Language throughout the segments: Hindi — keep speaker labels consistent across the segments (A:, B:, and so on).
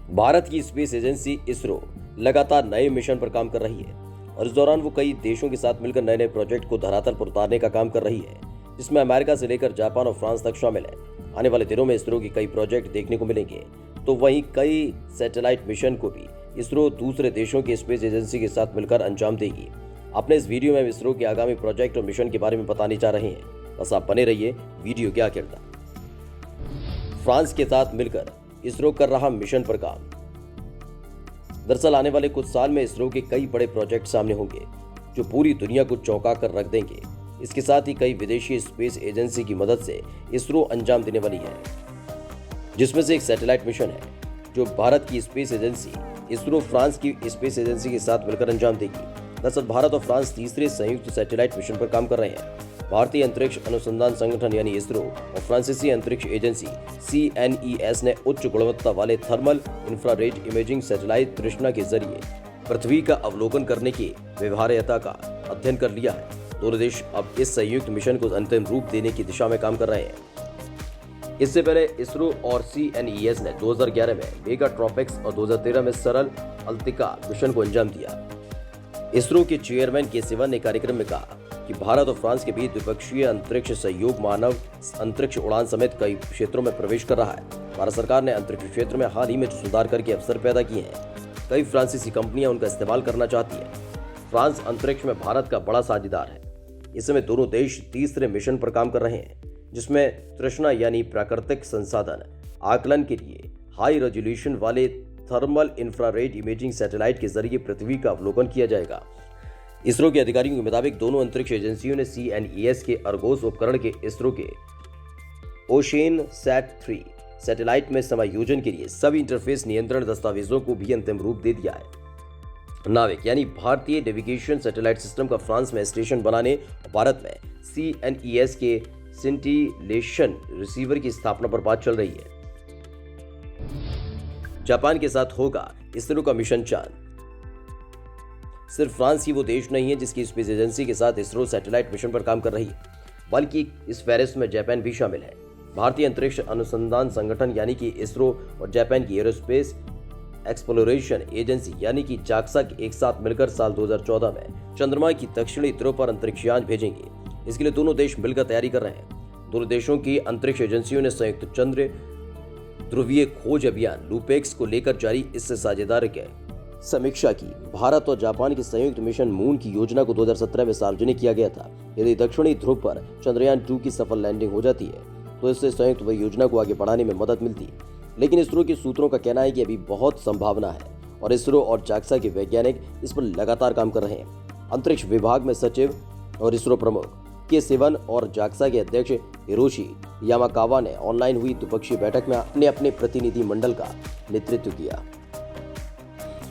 A: भारत की स्पेस एजेंसी इसरो लगातार नए मिशन पर काम कर रही है और इस दौरान वो कई देशों के साथ मिलकर नए नए प्रोजेक्ट को धरातल पर उतारने का काम कर रही है, जिसमें अमेरिका से लेकर जापान और फ्रांस तक शामिल है। आने वाले दिनों में इसरो के कई प्रोजेक्ट देखने को मिलेंगे, तो वहीं कई सैटेलाइट मिशन को भी इसरो दूसरे देशों की स्पेस एजेंसी के साथ मिलकर अंजाम देगी। अपने इस वीडियो में हम इसरो के आगामी प्रोजेक्ट और मिशन के बारे में बताने जा रहे हैं, बस आप बने रहिए वीडियो के आखिर तक। फ्रांस के साथ मिलकर इसरो कर रहा मिशन पर काम। दरअसल आने वाले कुछ साल में इसरो के कई बड़े प्रोजेक्ट सामने होंगे जो पूरी दुनिया को चौंका कर रख देंगे। इसके साथ ही कई विदेशी स्पेस एजेंसी की मदद से इसरो अंजाम देने वाली है, जिसमें से एक सैटेलाइट मिशन है जो भारत की स्पेस एजेंसी इसरो फ्रांस की स्पेस एजेंसी के साथ मिलकर अंजाम देगी। दरअसल भारत और फ्रांस तीसरे संयुक्त सैटेलाइट मिशन पर काम कर रहे हैं। भारतीय अंतरिक्ष अनुसंधान संगठन यानी इसरो और फ्रांसीसी अंतरिक्ष एजेंसी CNES ने उच्च गुणवत्ता वाले थर्मल इंफ्रारेड इमेजिंग सैटेलाइट तृष्णा के जरिए पृथ्वी का अवलोकन करने की व्यवहार्यता का अध्ययन कर लिया है। दोनों देश अब इस संयुक्त मिशन को अंतिम रूप देने की दिशा में काम कर रहे हैं। इससे पहले इसरो और CNES ने 2011 में मेगा ट्रॉपिक्स और 2013 में सरल अल्तिका मिशन को अंजाम दिया। इसरो के चेयरमैन के सिवन ने कार्यक्रम में कहा कि भारत और फ्रांस के बीच द्विपक्षीय अंतरिक्ष सहयोग मानव अंतरिक्ष उड़ान समेत कई क्षेत्रों में प्रवेश कर रहा है। भारत सरकार ने अंतरिक्ष क्षेत्र में हाल ही में जो सुधार करके अवसर पैदा किए हैं, कई फ्रांसीसी कंपनियां उनका इस्तेमाल करना चाहती हैं। फ्रांस अंतरिक्ष में भारत का बड़ा साझेदार है। इस समय दोनों देश तीसरे मिशन पर काम कर रहे हैं, जिसमें तृष्णा यानी प्राकृतिक संसाधन आकलन के लिए हाई रेजोल्यूशन वाले थर्मल इंफ्रारेड इमेजिंग सैटेलाइट के जरिए पृथ्वी का अवलोकन किया जाएगा। इसरो के अधिकारियों के मुताबिक दोनों अंतरिक्ष एजेंसियों ने CNES के अर्गोस उपकरण के इसरो के ओशेन सैट 3 सैटेलाइट में समायोजन के लिए सभी इंटरफेस नियंत्रण दस्तावेजों को भी अंतिम रूप दे दिया है। नाविक यानी भारतीय नेविगेशन सैटेलाइट सिस्टम का फ्रांस में स्टेशन बनाने और भारत में CNES के सिंटिलेशन रिसीवर की स्थापना पर बात चल रही है। जापान के साथ होगा इसरो का मिशन चांद। सिर्फ फ्रांस ही वो देश नहीं है जिसकी स्पेस एजेंसी के साथ इसरो सैटेलाइट मिशन पर काम कर रही है, बल्कि इस फहरिस्त में जापान भी शामिल है। भारतीय अंतरिक्ष अनुसंधान संगठन यानी कि इसरो और जापान की एरोस्पेस एक्सप्लोरेशन एजेंसी यानी कि जाक्सा एक साथ मिलकर साल 2014 में चंद्रमा की दक्षिणी ध्रुव पर अंतरिक्षयान भेजेंगे। इसके लिए दोनों देश मिलकर तैयारी कर रहे हैं। दोनों देशों की अंतरिक्ष एजेंसियों ने संयुक्त चंद्र ध्रुवीय खोज अभियान लूपेक्स को लेकर जारी इस साझेदारी की समीक्षा की। भारत और जापान के संयुक्त मिशन मून की योजना को 2017 में सार्वजनिक किया गया था। यदि दक्षिणी ध्रुव पर चंद्रयान 2 की सफल लैंडिंग हो जाती है तो इससे संयुक्त योजना को आगे बढ़ाने में मदद मिलती है। लेकिन इसरो के सूत्रों का कहना है कि अभी बहुत संभावना है और इसरो और जाक्सा के वैज्ञानिक इस पर लगातार काम कर रहे हैं। अंतरिक्ष विभाग में सचिव और इसरो प्रमुख के सिवन और जाक्सा के अध्यक्ष हिरोशी यामाकावा ने ऑनलाइन हुई द्विपक्षीय बैठक में अपने प्रतिनिधि मंडल का नेतृत्व किया।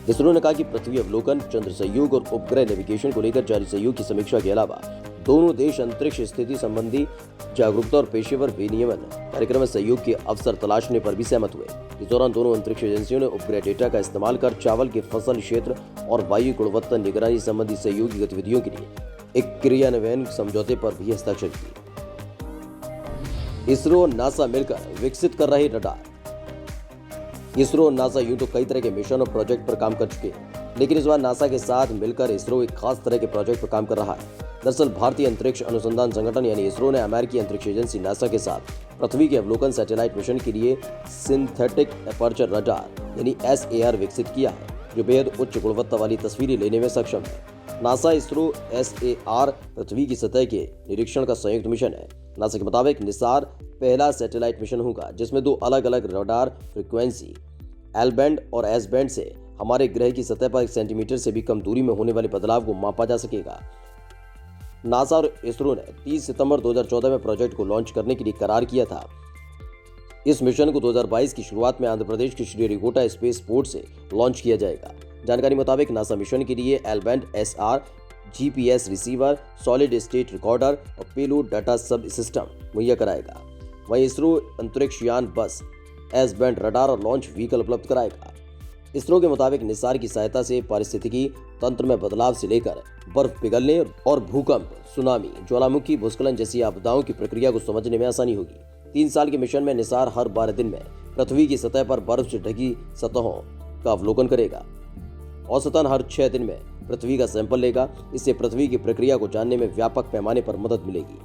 A: इसरो ने कहा कि पृथ्वी अवलोकन, चंद्र सहयोग और उपग्रह नेविगेशन को लेकर जारी सहयोग की समीक्षा के अलावा दोनों देश अंतरिक्ष स्थिति संबंधी जागरूकता और पेशेवर विनियमन कार्यक्रम में सहयोग के अवसर तलाशने पर भी सहमत हुए। इस दौरान दोनों अंतरिक्ष एजेंसियों ने उपग्रह डेटा का इस्तेमाल कर चावल के फसल क्षेत्र और वायु गुणवत्ता निगरानी संबंधी सहयोगी गतिविधियों के लिए एक क्रियान्वयन समझौते पर भी हस्ताक्षर किए। इसरो और नासा मिलकर विकसित कर रहे रडार। इसरो और नासा यूं तो कई तरह के मिशन और प्रोजेक्ट पर काम कर चुके हैं, लेकिन इस बार नासा के साथ मिलकर इसरो एक खास तरह के प्रोजेक्ट पर काम कर रहा है। दरअसल भारतीय अंतरिक्ष अनुसंधान संगठन यानी इसरो ने अमेरिकी अंतरिक्ष एजेंसी नासा के साथ पृथ्वी के अवलोकन सैटेलाइट मिशन के लिए सिंथेटिक एपर्चर रडार यानी SAR विकसित किया है, जो बेहद उच्च गुणवत्ता वाली तस्वीरें लेने में सक्षम है। नासा इसरो SAR पृथ्वी की सतह के निरीक्षण का संयुक्त मिशन है। नासा के मुताबिक निसार पहला सैटेलाइट मिशन होगा जिसमें 2 अलग अलग रडार फ्रीक्वेंसी L बैंड और S बैंड से हमारे ग्रह की सतह पर 1 सेंटीमीटर से भी कम दूरी में होने वाले बदलाव को मापा जा सकेगा। नासा और इसरो ने 30 सितंबर 2014 में प्रोजेक्ट को लॉन्च करने के लिए करार किया था। इस मिशन को 2022 की शुरुआत में आंध्र प्रदेश के श्रीहरिकोटा स्पेस पोर्ट से लॉन्च किया जाएगा। जानकारी मुताबिक नासा मिशन के लिए L band SR GPS receiver, solid state recorder और पेलोड डाटा सब सिस्टम मुहैया कराएगा। वहीं इसरो अंतरिक्ष यान बस S बैंड रडार और लॉन्च व्हीकल उपलब्ध कराएगा। इसरो के मुताबिक निसार की सहायता से पारिस्थितिकी तंत्र में बदलाव से लेकर बर्फ पिघलने और भूकंप, सुनामी, ज्वालामुखी, भूस्खलन जैसी आपदाओं की प्रक्रिया को समझने में आसानी होगी। 3 साल के मिशन में निसार हर 12 दिन में पृथ्वी की सतह पर बर्फ से ढकी सतहों का अवलोकन करेगा। औसतन हर 6 दिन में पृथ्वी का सैंपल लेगा। इससे पृथ्वी की प्रक्रिया को जानने में व्यापक पैमाने पर मदद मिलेगी।